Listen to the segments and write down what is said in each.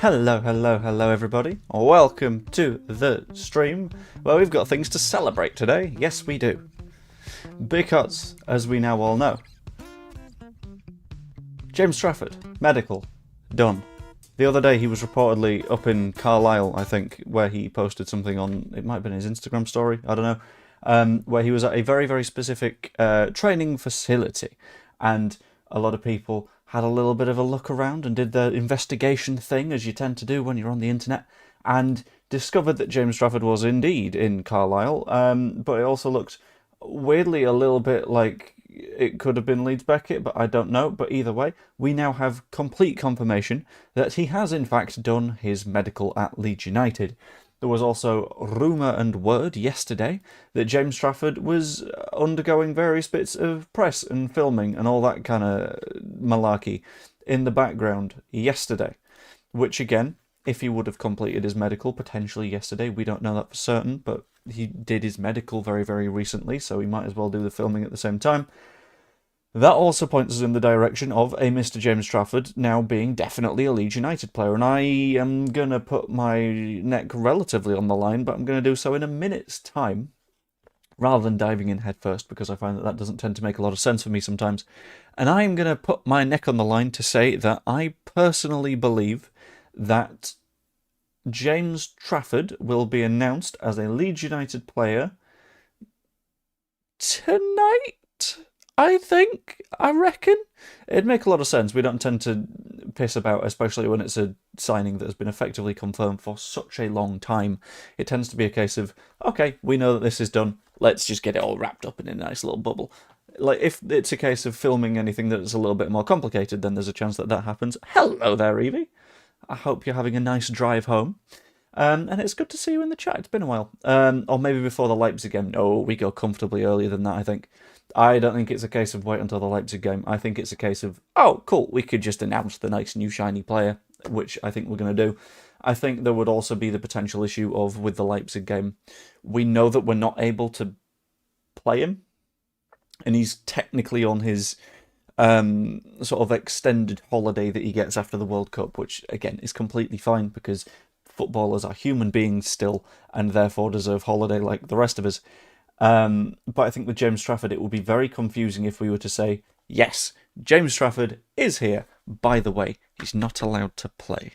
Hello everybody. Welcome to the stream where we've got things to celebrate today. Yes, we do. Because, as we now all know, James Trafford, medical, done. The other day he was reportedly up in Carlisle, I think, where he posted something on, it might have been his Instagram story, I don't know, where he was at a very, very specific training facility. And a lot of people had a little bit of a look around and did the investigation thing, as you tend to do when you're on the internet, and discovered that James Trafford was indeed in Carlisle, but it also looked weirdly a little bit like it could have been Leeds Beckett, but I don't know. But either way, we now have complete confirmation that he has in fact done his medical at Leeds United. There was also rumour and word yesterday that James Trafford was undergoing various bits of press and filming and all that kind of malarkey in the background yesterday. Which again, if he would have completed his medical potentially yesterday, we don't know that for certain, but he did his medical very, very recently, so he might as well do the filming at the same time. That also points us in the direction of a Mr. James Trafford now being definitely a Leeds United player. And I am going to put my neck relatively on the line, but I'm going to do so in a minute's time, rather than diving in head first, because I find that that doesn't tend to make a lot of sense for me sometimes. And I'm going to put my neck on the line to say that I personally believe that James Trafford will be announced as a Leeds United player tonight. I reckon. It'd make a lot of sense. We don't tend to piss about, especially when it's a signing that has been effectively confirmed for such a long time. It tends to be a case of, okay, we know that this is done, let's just get it all wrapped up in a nice little bubble. Like, if it's a case of filming anything that's a little bit more complicated, then there's a chance that that happens. Hello there, Evie. I hope you're having a nice drive home. And it's good to see you in the chat. It's been a while. Or maybe before the Leipzig game. No, we go comfortably earlier than that, I think. I don't think it's a case of wait until the Leipzig game. I think it's a case of, oh, cool, we could just announce the nice new shiny player, which I think we're going to do. I think there would also be the potential issue of, with the Leipzig game, we know that we're not able to play him. And he's technically on his sort of extended holiday that he gets after the World Cup, which, again, is completely fine because footballers are human beings still and therefore deserve holiday like the rest of us. But I think with James Trafford, it would be very confusing if we were to say, yes, James Trafford is here. By the way, he's not allowed to play.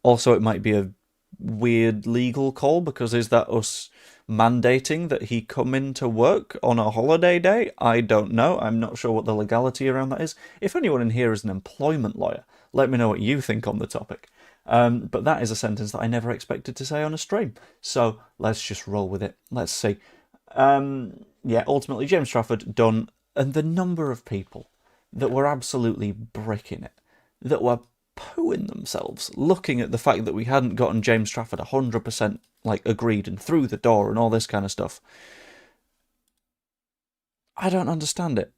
Also, it might be a weird legal call, because is that us mandating that he come into work on a holiday day? I don't know. I'm not sure what the legality around that is. If anyone in here is an employment lawyer, let me know what you think on the topic. But that is a sentence that I never expected to say on a stream. So let's just roll with it. Let's see. Yeah, ultimately, James Trafford done, and the number of people that were absolutely bricking it, that were pooing themselves, looking at the fact that we hadn't gotten James Trafford 100% like agreed and through the door and all this kind of stuff. I don't understand it.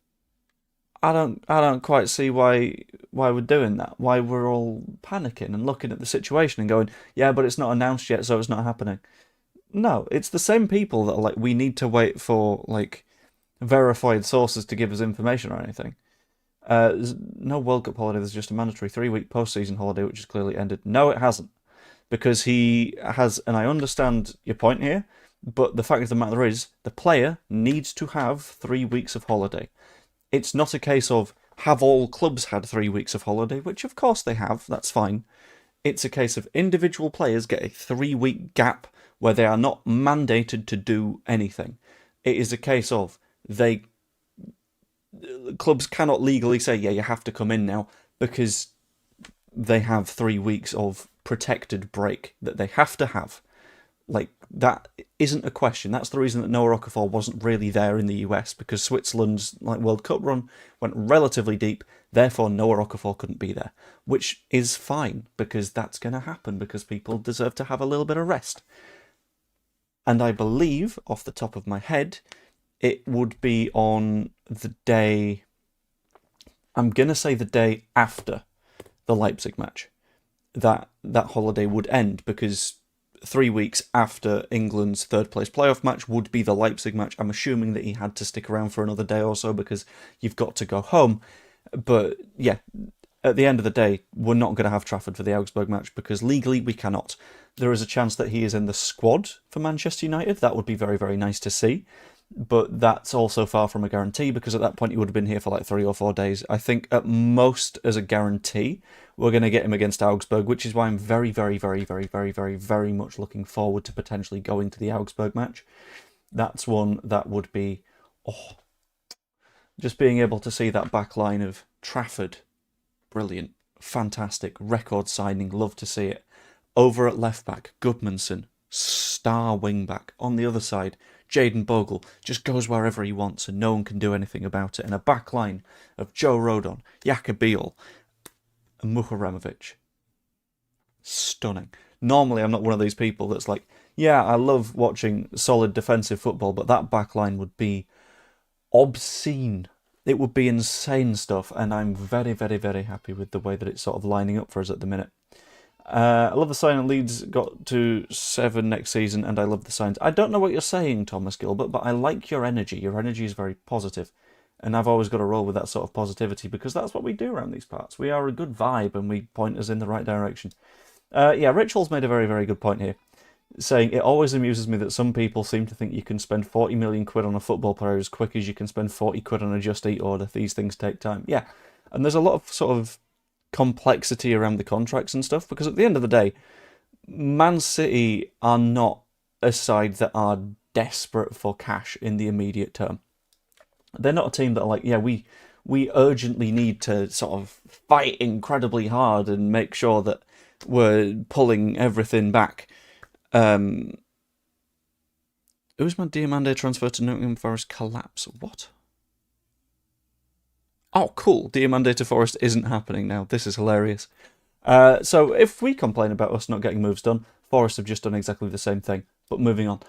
I don't quite see why we're doing that. Why we're all panicking and looking at the situation and going, yeah, but it's not announced yet, so it's not happening. No, it's the same people that are like, we need to wait for like verified sources to give us information or anything. There's no World Cup holiday, there's just a mandatory 3-week post-season holiday, which has clearly ended. No, it hasn't. Because he has, and I understand your point here, but the fact of the matter is, the player needs to have 3 weeks of holiday. It's not a case of, have all clubs had 3 weeks of holiday, which of course they have, that's fine. It's a case of individual players get a 3-week gap where they are not mandated to do anything. It is a case of, clubs cannot legally say, yeah, you have to come in now, because they have 3 weeks of protected break that they have to have. Like, that isn't a question. That's the reason that Noah Okafor wasn't really there in the US, because Switzerland's World Cup run went relatively deep, therefore Noah Okafor couldn't be there. Which is fine, because that's going to happen, because people deserve to have a little bit of rest. And I believe, off the top of my head, it would be on the day... I'm going to say the day after the Leipzig match. That holiday would end, because 3 weeks after England's third place playoff match would be the Leipzig match. I'm assuming that he had to stick around for another day or so because you've got to go home. But yeah, at the end of the day, we're not going to have Trafford for the Augsburg match because legally we cannot. There is a chance that he is in the squad for Manchester United. That would be very, very nice to see. But that's also far from a guarantee, because at that point he would have been here for like 3 or 4 days. I think at most, as a guarantee, we're going to get him against Augsburg, which is why I'm very, very, very, very, very, very, very much looking forward to potentially going to the Augsburg match. That's one that would be, just being able to see that back line of Trafford, brilliant, fantastic, record signing, love to see it. Over at left back, Gudmundsson, star wing back. On the other side, Jayden Bogle just goes wherever he wants and no one can do anything about it. And a back line of Joe Rodon, Jakobiel, and Muharemovic. Stunning. Normally, I'm not one of these people that's like, yeah, I love watching solid defensive football, but that back line would be obscene. It would be insane stuff, and I'm very, very, very happy with the way that it's sort of lining up for us at the minute. I love the sign Leeds got to 7 next season, and I love the signs. I don't know what you're saying, Thomas Gilbert, but I like your energy. Your energy is very positive, and I've always got to roll with that sort of positivity because that's what we do around these parts. We are a good vibe, and we point us in the right direction. Yeah, Richel's made a very, very good point here, saying it always amuses me that some people seem to think you can spend 40 million quid on a football player as quick as you can spend 40 quid on a Just Eat order. These things take time. Yeah, and there's a lot of sort of complexity around the contracts and stuff, because at the end of the day, Man City are not a side that are desperate for cash in the immediate term. They're not a team that are like, yeah, we urgently need to sort of fight incredibly hard and make sure that we're pulling everything back. Usman Diomande transfer to Nottingham Forest collapse. What? Oh, cool. Diomande to Forest isn't happening now. This is hilarious. So if we complain about us not getting moves done, Forest have just done exactly the same thing. But moving on.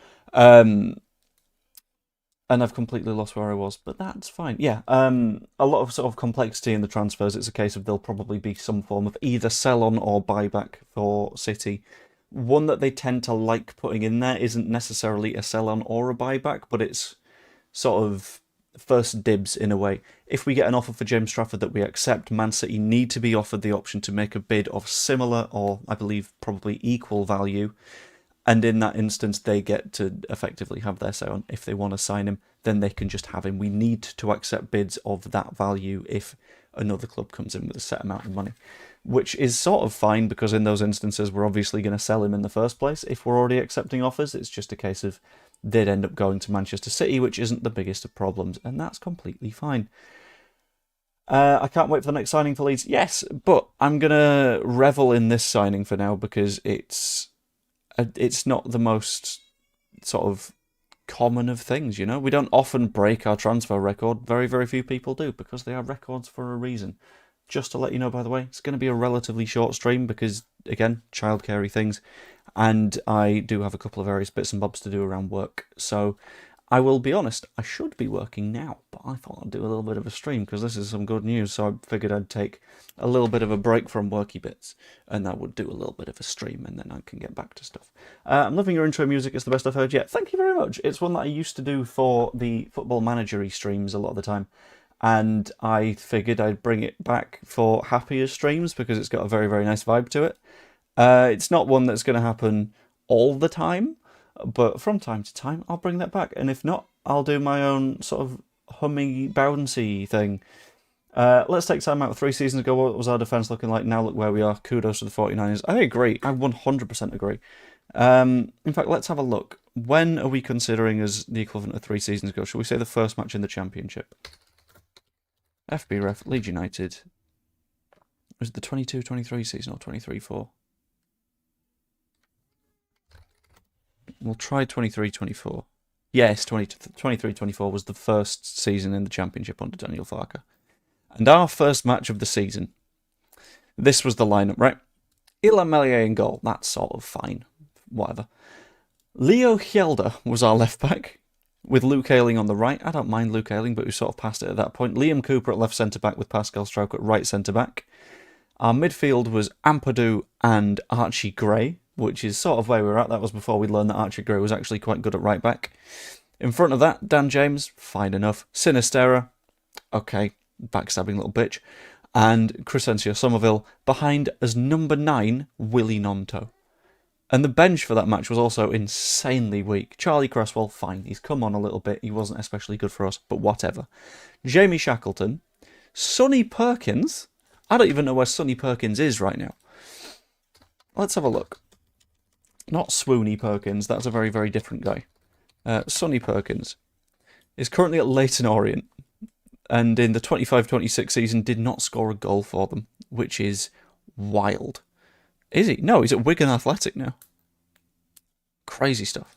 And I've completely lost where I was, but that's fine. Yeah, a lot of sort of complexity in the transfers. It's a case of there'll probably be some form of either sell-on or buyback for City. One that they tend to like putting in there isn't necessarily a sell-on or a buyback, but it's sort of first dibs in a way. If we get an offer for James Trafford that we accept, Man City need to be offered the option to make a bid of similar or, I believe, probably equal value. And in that instance, they get to effectively have their say on if they want to sign him, then they can just have him. We need to accept bids of that value if another club comes in with a set amount of money, which is sort of fine because in those instances, we're obviously going to sell him in the first place. If we're already accepting offers, it's just a case of they'd end up going to Manchester City, which isn't the biggest of problems, and that's completely fine. I can't wait for the next signing for Leeds. Yes, but I'm going to revel in this signing for now because it's not the most sort of common of things, you know? We don't often break our transfer record. Very, very few people do because they are records for a reason. Just to let you know, by the way, it's going to be a relatively short stream because, again, childcare-y things. And I do have a couple of various bits and bobs to do around work. So I will be honest, I should be working now, but I thought I'd do a little bit of a stream because this is some good news. So I figured I'd take a little bit of a break from worky bits and I would do a little bit of a stream and then I can get back to stuff. I'm loving your intro music. It's the best I've heard yet. Thank you very much. It's one that I used to do for the Football Manager-y streams a lot of the time. And I figured I'd bring it back for happier streams because it's got a very, very nice vibe to it. It's not one that's going to happen all the time, but from time to time I'll bring that back. And if not, I'll do my own sort of hummy, bouncy thing. Let's take time out. 3 seasons ago, what was our defence looking like? Now look where we are. Kudos to the 49ers. I agree. I 100% agree. In fact, let's have a look. When are we considering as the equivalent of 3 seasons ago? Shall we say the first match in the Championship? FB ref, Leeds United. Was it the 22-23 season or 23-24? We'll try 23-24. Yes, 23-24 was the first season in the Championship under Daniel Farker. And our first match of the season, this was the lineup, right? Illan Meslier in goal. That's sort of fine. Whatever. Leo Hjelde was our left back, with Luke Ayling on the right. I don't mind Luke Ayling, but we sort of passed it at that point. Liam Cooper at left centre back with Pascal Stroke at right centre back. Our midfield was Ampadu and Archie Gray, which is sort of where we were at. That was before we learned that Archie Gray was actually quite good at right back. In front of that, Dan James, fine enough. Sinistera, okay, backstabbing little bitch. And Crescencio Somerville behind as number 9, Willie Gnonto. And the bench for that match was also insanely weak. Charlie Cresswell, fine, he's come on a little bit. He wasn't especially good for us, but whatever. Jamie Shackleton, Sonny Perkins. I don't even know where Sonny Perkins is right now. Let's have a look. Not Swoony Perkins, that's a very, very different guy. Sonny Perkins is currently at Leyton Orient, and in the 25-26 season did not score a goal for them, which is wild. Is he? No, he's at Wigan Athletic now. Crazy stuff.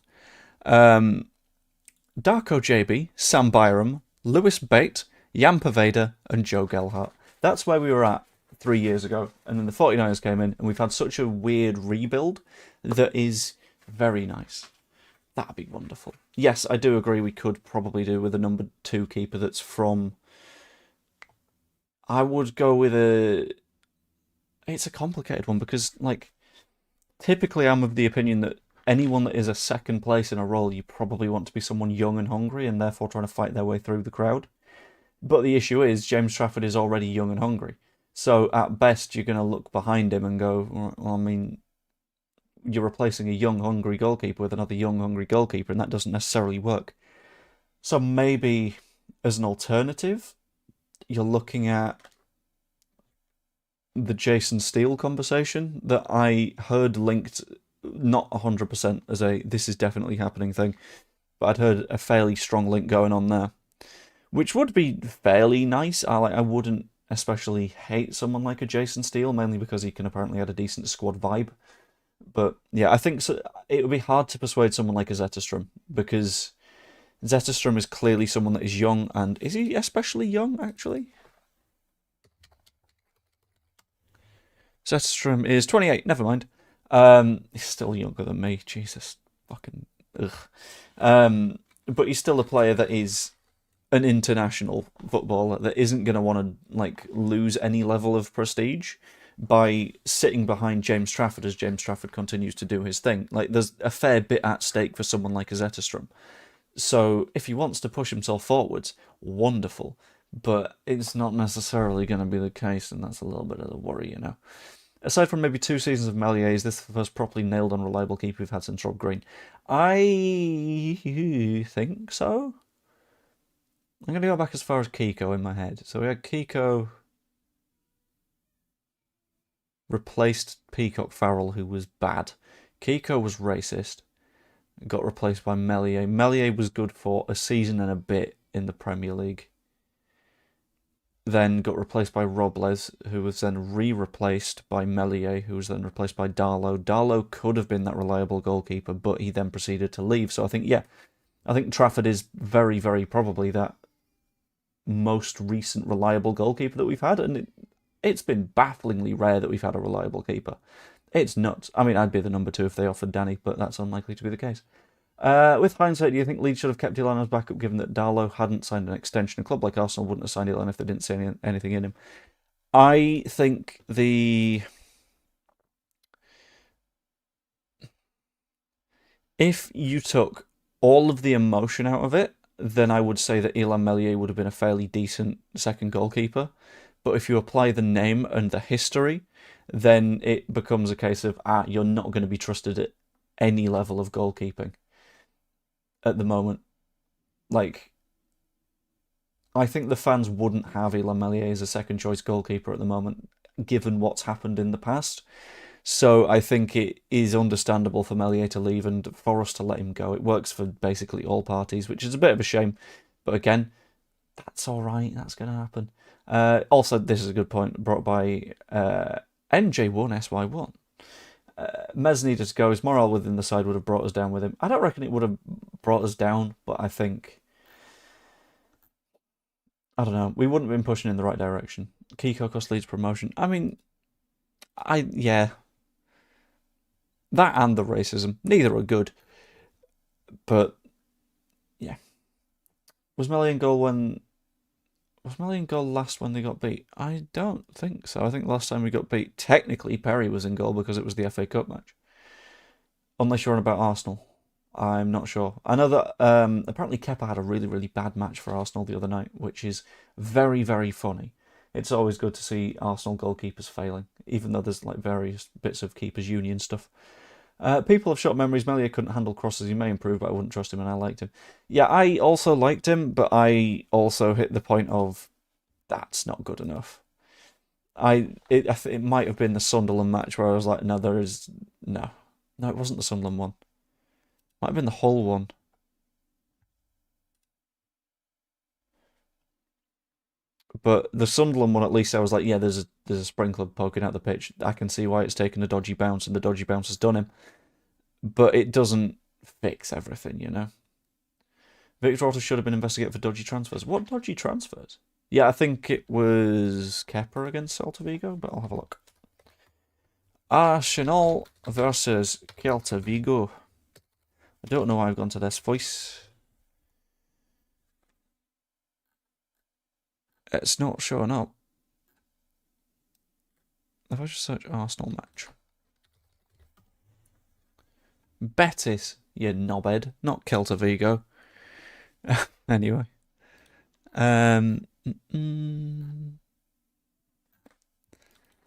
Darko JB, Sam Byram, Lewis Bate, Jan Paveda, and Joe Gelhart. That's where we were at 3 years ago. And then the 49ers came in, and we've had such a weird rebuild that is very nice. That'd be wonderful. Yes, I do agree we could probably do with a number 2 keeper that's from... I would go with a... It's a complicated one because, like, typically I'm of the opinion that anyone that is a second place in a role, you probably want to be someone young and hungry and therefore trying to fight their way through the crowd. But the issue is, James Trafford is already young and hungry. So at best, you're going to look behind him and go, well, I mean, you're replacing a young, hungry goalkeeper with another young, hungry goalkeeper, and that doesn't necessarily work. So maybe as an alternative, you're looking at the Jason Steele conversation that I heard linked, not 100% as a this is definitely happening thing, but I'd heard a fairly strong link going on there, which would be fairly nice. I wouldn't especially hate someone like a Jason Steele, mainly because he can apparently add a decent squad vibe. But yeah, I think so, it would be hard to persuade someone like a Zetterstrom, because Zetterstrom is clearly someone that is young, and is he especially young, actually? Zetterstrom is 28, never mind. He's still younger than me, Jesus, fucking, ugh. But he's still a player that is an international footballer that isn't going to want to, like, lose any level of prestige by sitting behind James Trafford as James Trafford continues to do his thing. Like, there's a fair bit at stake for someone like a Zetterstrom. So if he wants to push himself forwards, wonderful. But it's not necessarily going to be the case, and that's a little bit of a worry, you know. Aside from maybe 2 seasons of Meslier, is this the first properly nailed-on reliable keeper we've had since Rob Green? I think so. I'm going to go back as far as Kiko in my head. So we had Kiko replaced Peacock Farrell, who was bad. Kiko was racist. Got replaced by Meslier. Meslier was good for a season and a bit in the Premier League. Then got replaced by Robles, who was then re-replaced by Meslier, who was then replaced by Darlow. Darlow could have been that reliable goalkeeper, but he then proceeded to leave. So I think, yeah, I think Trafford is very, very probably that most recent reliable goalkeeper that we've had, and it's been bafflingly rare that we've had a reliable keeper. It's nuts. I mean, I'd be the number 2 if they offered Danny, but that's unlikely to be the case. With hindsight, do you think Leeds should have kept Elano's backup, given that Darlow hadn't signed an extension? A club like Arsenal wouldn't have signed Elano if they didn't see anything in him. I think if you took all of the emotion out of it, then I would say that Illan Meslier would have been a fairly decent second goalkeeper. But if you apply the name and the history, then it becomes a case of, you're not going to be trusted at any level of goalkeeping at the moment. Like, I think the fans wouldn't have Illan Meslier as a second choice goalkeeper at the moment, given what's happened in the past. So I think it is understandable for Meslier to leave and for us to let him go. It works for basically all parties, which is a bit of a shame. But again, that's all right. That's going to happen. Also, this is a good point brought by NJ1SY1. Mez needed to go. His morale within the side would have brought us down with him. I don't reckon it would have brought us down, but I think, I don't know, we wouldn't have been pushing in the right direction. Kiko cost Leeds promotion. I mean, yeah. That and the racism. Neither are good. But yeah, was Melly in goal when was Melly in goal last when they got beat? I don't think so. I think last time we got beat, technically Perry was in goal because it was the FA Cup match. Unless you're on about Arsenal. I'm not sure. I know that apparently Kepa had a really, really bad match for Arsenal the other night, which is very, very funny. It's always good to see Arsenal goalkeepers failing, even though there's like various bits of keepers union stuff. People have short memories. Melia couldn't handle crosses. He may improve, but I wouldn't trust him, and I liked him. Yeah, I also liked him, but I also hit the point of that's not good enough. It might have been the Sunderland match where I was like, no, there is no, no, it wasn't the Sunderland one. Might have been the Hull one. But the Sunderland one, at least I was like, yeah, there's a sprinkler poking out the pitch. I can see why it's taken a dodgy bounce, and the dodgy bounce has done him. But it doesn't fix everything, you know. Victor Orta should have been investigated for dodgy transfers. What dodgy transfers? Yeah, I think it was Kepa against Celta Vigo, but I'll have a look. Arsenal versus Celta Vigo. I don't know why I've gone to this voice. It's not showing up. If I just search Arsenal match. Betis, you knobhead, not Celta Vigo. Anyway. In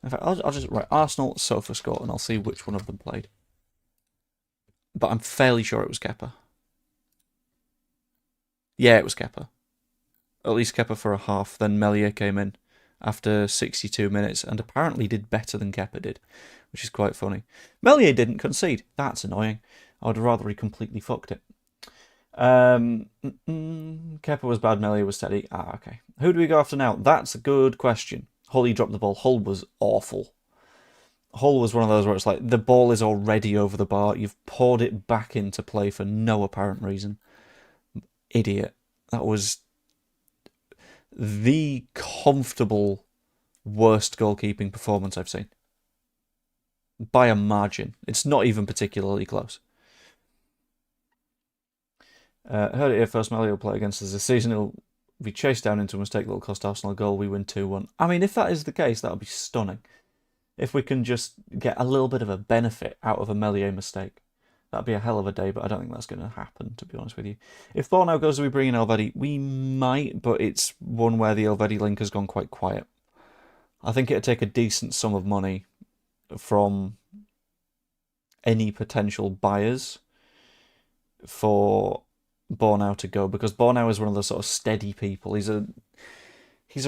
fact, I'll just write Arsenal sofa score and I'll see which one of them played. But I'm fairly sure it was Kepa. Yeah, it was Kepa. At least Kepa for a half. Then Melia came in after 62 minutes and apparently did better than Kepa did, which is quite funny. Melia didn't concede. That's annoying. I would rather he completely fucked it. Kepa was bad, Melia was steady. Okay. Who do we go after now? That's a good question. Hull, dropped the ball. Hull was awful. Hull was one of those where it's like the ball is already over the bar. You've poured it back into play for no apparent reason. Idiot. That was the comfortable worst goalkeeping performance I've seen. By a margin. It's not even particularly close. Heard it here first. Melia will play against us this season. He'll be chased down into a mistake that will cost Arsenal a goal. We win 2-1. I mean, if that is the case, that would be stunning. If we can just get a little bit of a benefit out of a Melia mistake, that'd be a hell of a day, but I don't think that's going to happen, to be honest with you. If Bornau goes, do we bring in Elvedi? We might, but it's one where the Elvedi link has gone quite quiet. I think it'd take a decent sum of money from any potential buyers for Bornau to go, because Bornau is one of the sort of steady people. He's a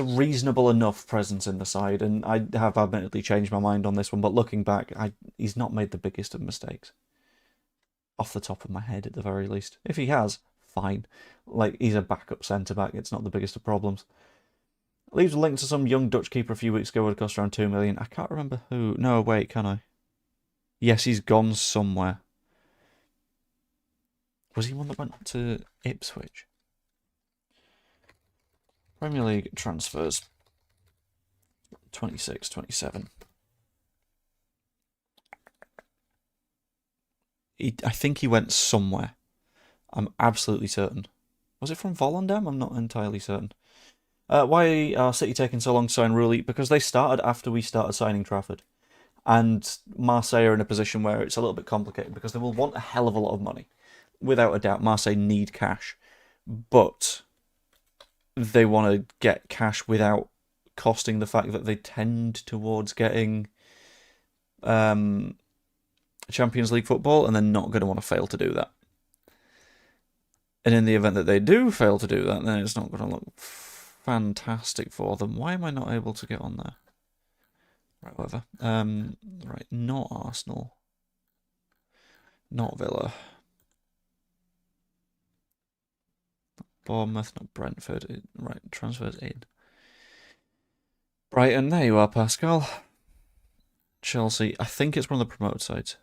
reasonable enough presence in the side, and I have admittedly changed my mind on this one, but looking back, he's not made the biggest of mistakes. Off the top of my head, at the very least. If he has, fine. Like, he's a backup centre-back, it's not the biggest of problems. Leeds were linked to some young Dutch keeper a few weeks ago, would have cost around 2 million. I can't remember who. No, wait, can I? Yes, he's gone somewhere. Was he one that went to Ipswich? Premier League transfers. 26, 27. I think he went somewhere. I'm absolutely certain. Was it from Volendam? I'm not entirely certain. Why are City taking so long to sign Rulli? Because they started after we started signing Trafford. And Marseille are in a position where it's a little bit complicated because they will want a hell of a lot of money. Without a doubt, Marseille need cash. But they want to get cash without costing the fact that they tend towards getting Champions League football, and they're not going to want to fail to do that. And in the event that they do fail to do that, then it's not going to look fantastic for them. Why am I not able to get on there? Right, whatever. Right, not Arsenal. Not Villa. Not Bournemouth, not Brentford. Right, transfers in. Brighton, there you are, Pascal. Chelsea, I think it's one of the promoted sides.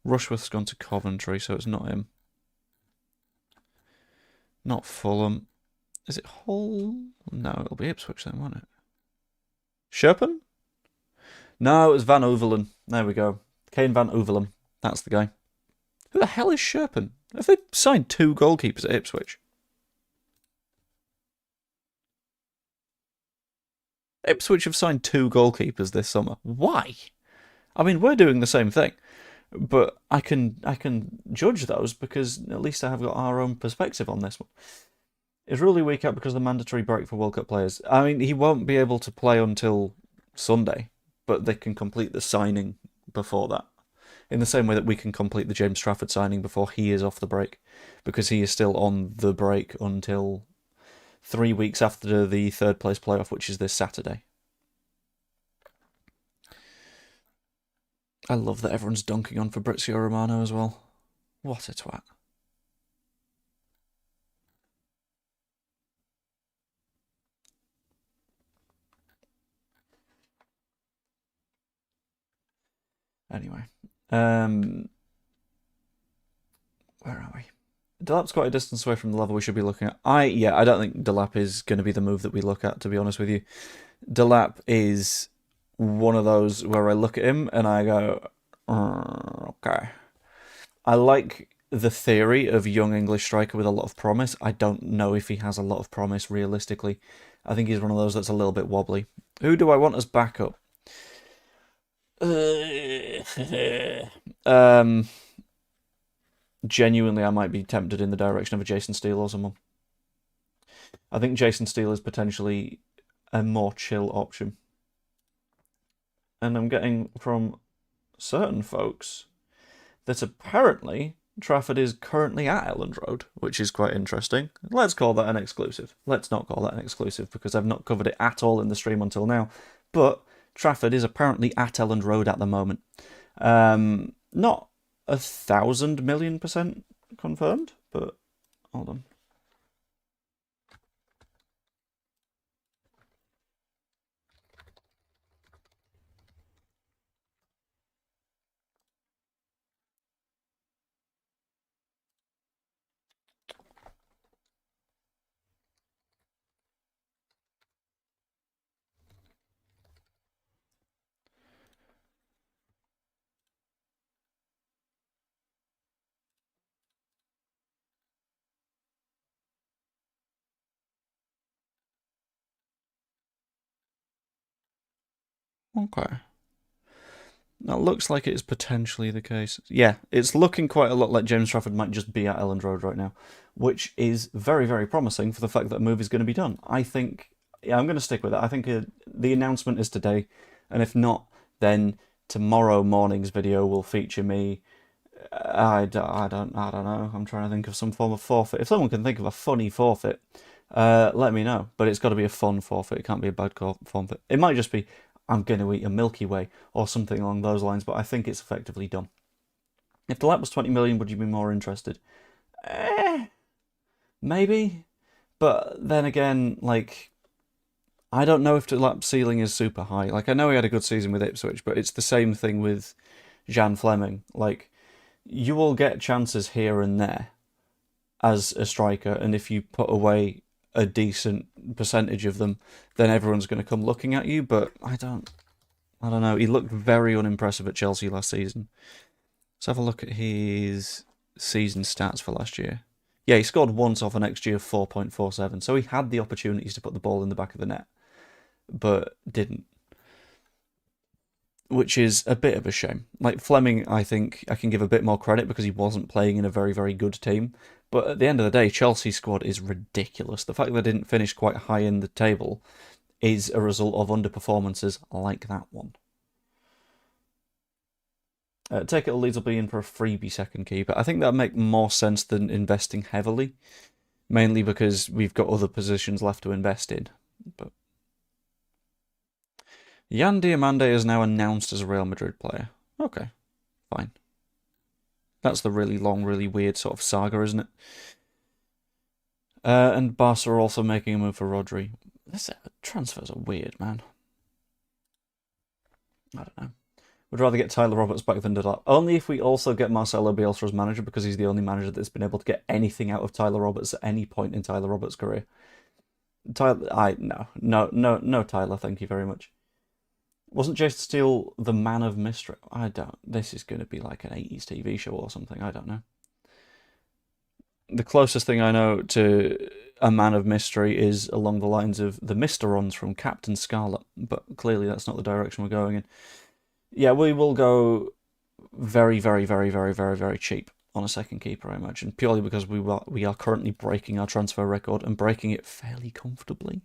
Rushworth's gone to Coventry, so it's not him. Not Fulham. Is it Hull? No, it'll be Ipswich then, won't it? Sherpen? No, it was Van Overlen. There we go. Kane Van Overlen. That's the guy. Who the hell is Sherpen? Have they signed 2 goalkeepers at Ipswich? Ipswich have signed 2 goalkeepers this summer. Why? I mean, we're doing the same thing, but I can judge those because at least I have got our own perspective on this one. Is really weak out because of the mandatory break for World Cup players. I mean, he won't be able to play until Sunday, but they can complete the signing before that. In the same way that we can complete the James Trafford signing before he is off the break, because he is still on the break until 3 weeks after the third place playoff, which is this Saturday. I love that everyone's dunking on Fabrizio Romano as well. What a twat. Anyway, where are we? Delap's quite a distance away from the level we should be looking at. I don't think Delap is going to be the move that we look at, to be honest with you. Delap is one of those where I look at him and I go, okay. I like the theory of young English striker with a lot of promise. I don't know if he has a lot of promise realistically. I think he's one of those that's a little bit wobbly. Who do I want as backup? um, Genuinely, I might be tempted in the direction of a Jason Steele or someone. I think Jason Steele is potentially a more chill option. And I'm getting from certain folks that apparently Trafford is currently at Elland Road, which is quite interesting. Let's call that an exclusive. Let's not call that an exclusive because I've not covered it at all in the stream until now. But Trafford is apparently at Elland Road at the moment. Not 1,000,000,000% confirmed, but hold on. Okay. That looks like it is potentially the case. Yeah, it's looking quite a lot like James Trafford might just be at Elland Road right now, which is very, very promising for the fact that a move is going to be done. I think, yeah, I'm going to stick with it. I think the announcement is today, and if not, then tomorrow morning's video will feature me. I don't know. I'm trying to think of some form of forfeit. If someone can think of a funny forfeit, let me know. But it's got to be a fun forfeit. It can't be a bad forfeit. It might just be I'm going to eat a Milky Way or something along those lines, but I think it's effectively done. If the lap was 20 million, would you be more interested? Maybe. But then again, like, I don't know if the lap ceiling is super high. Like, I know he had a good season with Ipswich, but it's the same thing with Jan Fleming. Like, you will get chances here and there as a striker, and if you put away a decent percentage of them, then everyone's going to come looking at you. But I don't know. He looked very unimpressive at Chelsea last season. Let's have a look at his season stats for last year. Yeah, he scored once off an XG of 4.47, so he had the opportunities to put the ball in the back of the net, but didn't. Which is a bit of a shame. Like Fleming, I think I can give a bit more credit because he wasn't playing in a very, very good team. But at the end of the day, Chelsea's squad is ridiculous. The fact that they didn't finish quite high in the table is a result of underperformances like that one. Take it or Leeds will be in for a freebie second keeper. I think that would make more sense than investing heavily, mainly because we've got other positions left to invest in. But Yan Diomande is now announced as a Real Madrid player. Okay, fine. That's the really long, really weird sort of saga, isn't it? And Barca are also making a move for Rodri. This transfers are weird, man. I don't know. Would rather get Tyler Roberts back than Delap. Only if we also get Marcelo Bielsa as manager, because he's the only manager that's been able to get anything out of Tyler Roberts at any point in Tyler Roberts' career. Tyler, no, Tyler, thank you very much. Wasn't Jason Steele the man of mystery? I don't. This is going to be like an 80s TV show or something. I don't know. The closest thing I know to a man of mystery is along the lines of the Mysterons from Captain Scarlet, but clearly that's not the direction we're going in. Yeah, we will go very, very, very, very, very, very cheap on a second keeper, I imagine, purely because we are currently breaking our transfer record and breaking it fairly comfortably.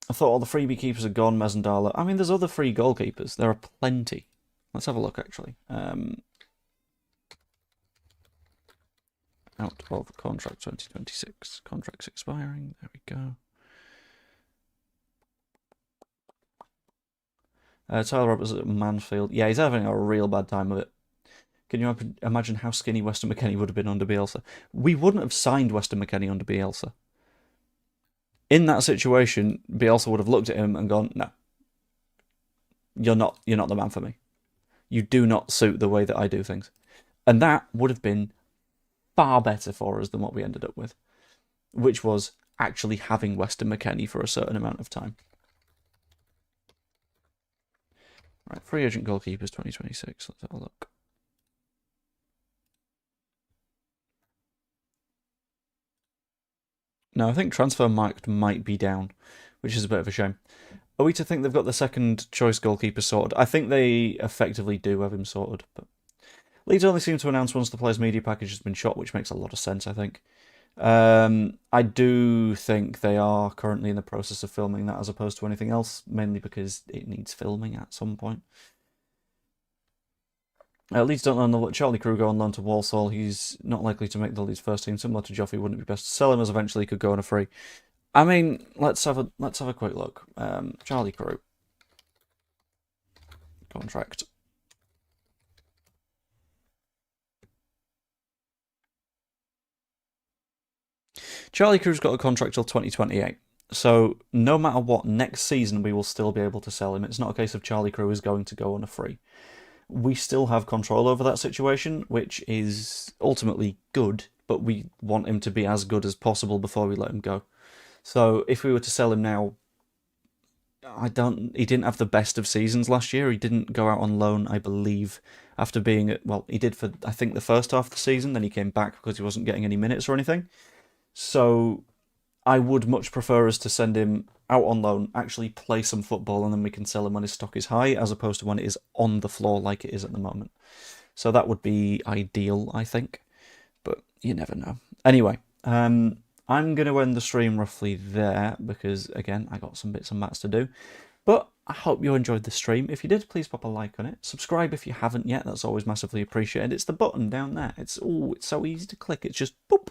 I thought all the freebie keepers are gone, Mezandala. I mean, there's other free goalkeepers. There are plenty. Let's have a look, actually. Out of contract 2026. Contract's expiring. There we go. Tyler Roberts at Mansfield. Yeah, he's having a real bad time of it. Can you imagine how skinny Weston McKennie would have been under Bielsa? We wouldn't have signed Weston McKennie under Bielsa. In that situation, Bielsa would have looked at him and gone, "No, you're not the man for me. You do not suit the way that I do things." And that would have been far better for us than what we ended up with, which was actually having Weston McKennie for a certain amount of time. Right, free agent goalkeepers 2026. Let's have a look. No, I think transfer market might be down, which is a bit of a shame. Are we to think they've got the second choice goalkeeper sorted? I think they effectively do have him sorted, but Leeds only seem to announce once the player's media package has been shot, which makes a lot of sense, I think. I do think they are currently in the process of filming that as opposed to anything else, mainly because it needs filming at some point. Leeds don't own Charlie Kruger on loan to Walsall. He's not likely to make the Leeds first team. Similar to Joffrey, wouldn't it be best to sell him as eventually he could go on a free? I mean, let's have a quick look. Charlie Kruger contract. Charlie Kruger's got a contract till 2028. So no matter what, next season we will still be able to sell him. It's not a case of Charlie Kruger is going to go on a free. We still have control over that situation, which is ultimately good, but we want him to be as good as possible before we let him go. So if we were to sell him now, he didn't have the best of seasons last year. He didn't go out on loan, I believe, after being he did for I think the first half of the season, then he came back because he wasn't getting any minutes or anything. So I would much prefer us to send him out on loan, actually play some football, and then we can sell him when his stock is high, as opposed to when it is on the floor like it is at the moment. So that would be ideal, I think. But you never know. Anyway, I'm going to end the stream roughly there, because, again, I got some bits and bats to do. But I hope you enjoyed the stream. If you did, please pop a like on it. Subscribe if you haven't yet. That's always massively appreciated. It's the button down there. It's so easy to click. It's just boop.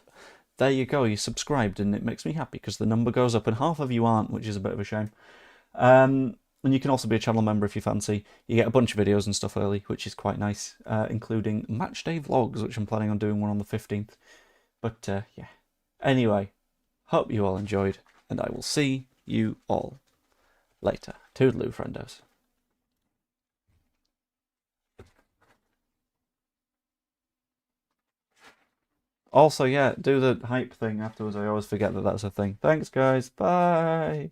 There you go, you subscribed, and it makes me happy because the number goes up, and half of you aren't, which is a bit of a shame. And you can also be a channel member if you fancy. You get a bunch of videos and stuff early, which is quite nice, including match day vlogs, which I'm planning on doing one on the 15th. But yeah. Anyway, hope you all enjoyed, and I will see you all later. Toodaloo, friendos. Also, yeah, do the hype thing afterwards. I always forget that that's a thing. Thanks, guys. Bye.